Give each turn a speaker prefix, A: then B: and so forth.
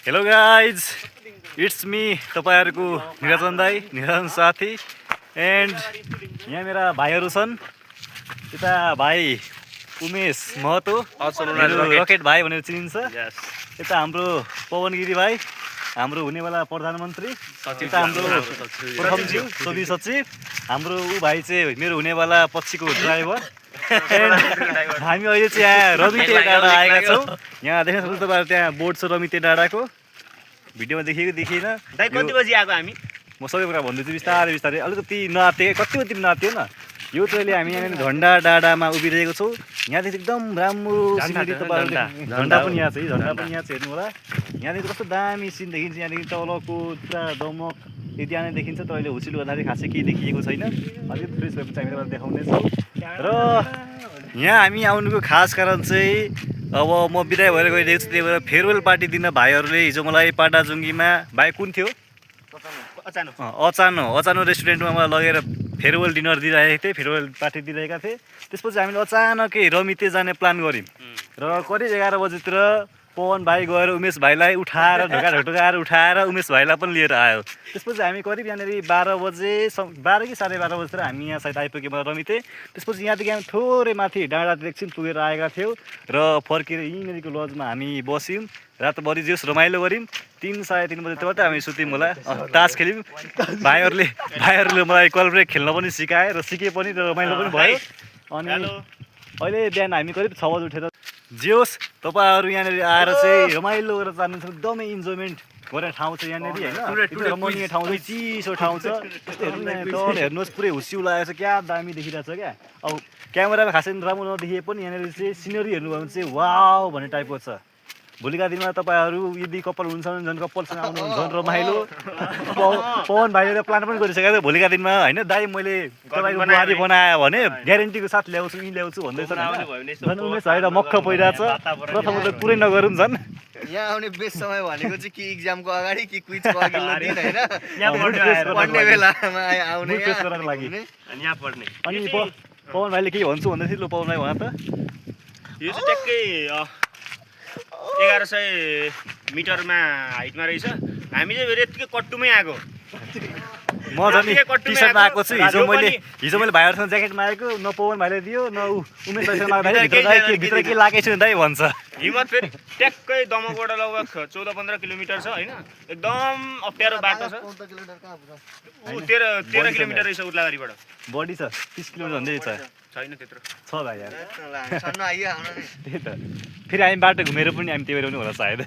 A: Hello guys, it's me तपाईँहरूको निरञ्जन दाई, निरञ्जन साथी एन्ड यहाँ मेरा भाइहरू छन्। यता भाइ उमेश महतो, रकेट भाइ भनेर चिनिन्छ। यता हाम्रो पवन गिरी भाइ, हाम्रो हुनेवाला प्रधानमन्त्री। यता हाम्रो प्रथमज्यू सभी सचिव, हाम्रो ऊ भाइ चाहिँ मेरो हुनेवाला पछिको ड्राइभर। हामी अहिले चाहिँ यहाँ रमिते डाँडा आएका छौँ। यहाँ देख्न सक्नुहुन्छ तपाईँहरू, त्यहाँ बोर्ड छ रमिते डाँडाको। भिडियोमा देखिएको देखिएन।
B: कति बजी आएको हामी?
A: म सबै कुरा भन्दैछु बिस्तारै बिस्तारै, अलिकति नआत्तिए कति नआत्तियो न। यो चाहिँ हामी यहाँ झन्डा डाँडामा उभिरहेको छौँ। यहाँदेखि एकदम राम्रो सिनेरी, तपाईँहरूले झन्डा पनि यहाँ छ, झन्डा पनि यहाँ छ, हेर्नु होला। यहाँदेखि कस्तो दामी सिन देखिन्छ। यहाँदेखि तलको पुरा दमक यति यहाँ देखिन्छ। तपाईँले हुसिल गर्दाखेरि खासै केही देखिएको छैन। अलिकति फ्रेस भएपछि हामी तपाईँलाई देखाउनेछौँ। र यहाँ हामी आउनुको खास कारण चाहिँ अब म बिदाय भएर गइरहेको छु। त्यही भएर फेयरवेल पार्टी दिन भाइहरूले हिजो मलाई पाटाजुङ्गीमा, भाइ कुन थियो, अचानो रेस्टुरेन्टमा मलाई लगेर फेयरवेल डिनर दिइरहेको थिएँ, फेयरवेल पार्टी दिइरहेका थिएँ। त्यसपछि हामीले अचानकै रमिते जाने प्लान गऱ्यौँ र करिब 11 बजीतिर पवन भाइ गएर उमेश भाइलाई उठाएर ढोकाएर उठाएर उमेश भाइलाई पनि लिएर आयो। त्यसपछि हामी करिब यहाँनिर 12 कि 12:30 बजीतिर हामी यहाँ सायद आइपुग्यौँ रमिते। त्यसपछि यहाँदेखि हामी थोरै माथि डाँडातिर एकछिन पुगेर आएका थियौँ र फर्केर यहीँनिरको लजमा हामी बस्यौँ। रातभरि जोस रमाइलो गऱ्यौँ। 3-3:30 बजीतिर मात्रै हामी सुत्यौँ होला। तास खेल्यौँ। भाइहरूले मलाई कल ब्रेक खेल्न पनि सिकाए र सिकेँ पनि र रमाइलो पनि भयो। अनि अहिले बिहान हामी करिब 6 बजी उठेर जे होस् तपाईँहरू यहाँनिर आएर चाहिँ रमाइलो गरेर जानुहुन्छ। एकदमै इन्जोयमेन्ट गर्ने ठाउँ छ यहाँनिर, होइन, रमणीय ठाउँ छ, चिसो ठाउँ छ। तल हेर्नुहोस्, पुरै हुस्सी उलाएको छ, क्या दामी देखिरहेको छ क्या। अब क्यामेरामा खासै राम्रो नदेखिए पनि यहाँनिर चाहिँ सिनेरी हेर्नुभयो भने चाहिँ वाउ भन्ने टाइपको छ। भोलिका दिनमा तपाईँहरू यदि कपाल हुन्छ भने झन् कपालसँग आउनु झन् रमाइलो। पवन भाइले प्लान पनि गरिसकेको थियो भोलिका दिनमा, होइन, दाइ मैले तपाईँको बुहारी बनायो भने ग्यारेन्टीको साथ ल्याउँछु भन्दैछ। झन् उमेश भाइ त मक्ख परिरहेछ। प्रथम त पुरै नगरौँ झन्।
C: यहाँ आउने बेस्ट समय भनेको चाहिँ कि इक्जामको अगाडि कि क्विजको अघिल्लो दिन, होइन, पढ्ने बेलामा आउने
A: लागि। अनि पवन भाइले के भन्छु भन्दै थियो, पवन भाइ भन त।
B: यो चाहिँ ट्याक्कै 1100 मिटरमा हाइटमा रहेछ। हामी चाहिँ फेरि यत्तिकै कट्टुमै आएको।
A: म झन् टी सर्टमा आएको छु। हिजो मैले भाइहरूसँग ज्याकेट मागेको, न पवन भाइले दियो न उमेश भाइसँग माग्दाखेरि भित्र के लागेको छु दाइ भन्छ।
B: हिम्मत फेरि ट्याक्कै दमकबाट लगभग 14-15 किलोमिटर छ, होइन, एकदम अप्ठ्यारो बाटो छ। 13 किलोमिटर रहेछ उर्लाबारीबाट।
A: बडी छ 30 किलोमिटर भन्दै
B: छैन त्यत्रो
A: छ भाइ यार। त्यही त फेरि हामी बाटो घुमेर पनि हामी त्यही भएर पनि होला सायद।